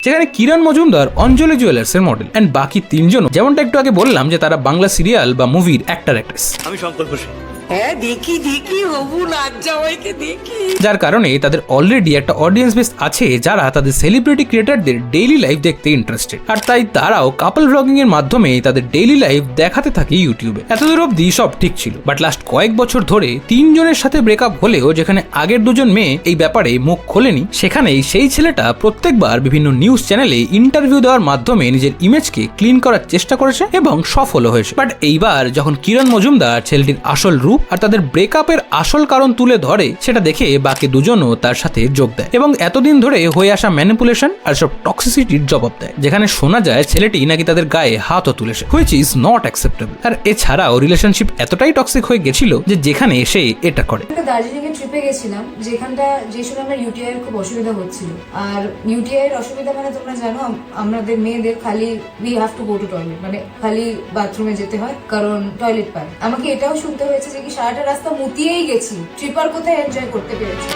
যেখানে কিরণ মজুমদার অঞ্জলি জুয়েলার্সের model and বাকি তিনজন যেমনটা একটু আগে বললাম যে তারা বাংলা সিরিয়াল বা মুভির অ্যাক্টর অ্যাক্ট্রেস। আমি সংকল্প দেখি হবু নাচ জামাইকে দেখি, যার কারণে তাদের অলরেডি একটা অডিয়েন্স বেস আছে যারা তাদের সেলিব্রিটি ক্রিয়েটরদের ডেইলি লাইফ দেখতে ইন্টারেস্টেড, আর তাই তারাও কাপল ব্লগিং এর মাধ্যমে তাদের ডেইলি লাইফ দেখাতে থাকে ইউটিউবে। এতদূর অব্দি সব ঠিক ছিল, বাট লাস্ট কয়েক বছর ধরে তিনজনের সাথে ব্রেকআপ হলেও যেখানে আগের দুজন মেয়ে এই ব্যাপারে মুখ খোলেনি, সেখানেই সেই ছেলেটা প্রত্যেকবার বিভিন্ন নিউজ চ্যানেলে ইন্টারভিউ দেওয়ার মাধ্যমে নিজের ইমেজকে ক্লিন করার চেষ্টা করেছে এবং সফলও হয়েছে। বাট এইবার যখন কিরণ মজুমদার ছেলেটির আসল রূপ আর তাদের ব্রেকআপের আসল কারণ তুলে ধরে, সেটা দেখে বাকি দুজনও তার সাথে যোগ দেয় এবং এতদিন ধরে হয়ে আসা ম্যানিপুলেশন আর সব টক্সিসিটির জবাব দেয়, যেখানে শোনা যায় ছেলেটি নাকি তাদের গায়ে হাতও তুলেছে, হুইচ ইজ নট অ্যাকসেপ্টেবল। আর এছাড়াও রিলেশনশিপ এতটাই টক্সিক হয়ে গেছিল যে যেখানে এসে এটা করে। দার্জিলিং এর ট্রিপে গেছিলাম, যেখানটা যে সময় আমার ইউটিআই এর খুব অসুবিধা হচ্ছিল। আর ইউটিআই এর অসুবিধা মানে তোমরা জানো আমাদের মেয়েদের খালি we have to go to toilet, মানে খালি বাথরুমে যেতে হয় কারণ টয়লেট পায়। আমাকে এটাও শুনতে হয়েছে যে কি সারাটা রাস্তা মুতিয়েই গেছি, ট্রিপার কোথায় এনজয় করতে পেরেছি।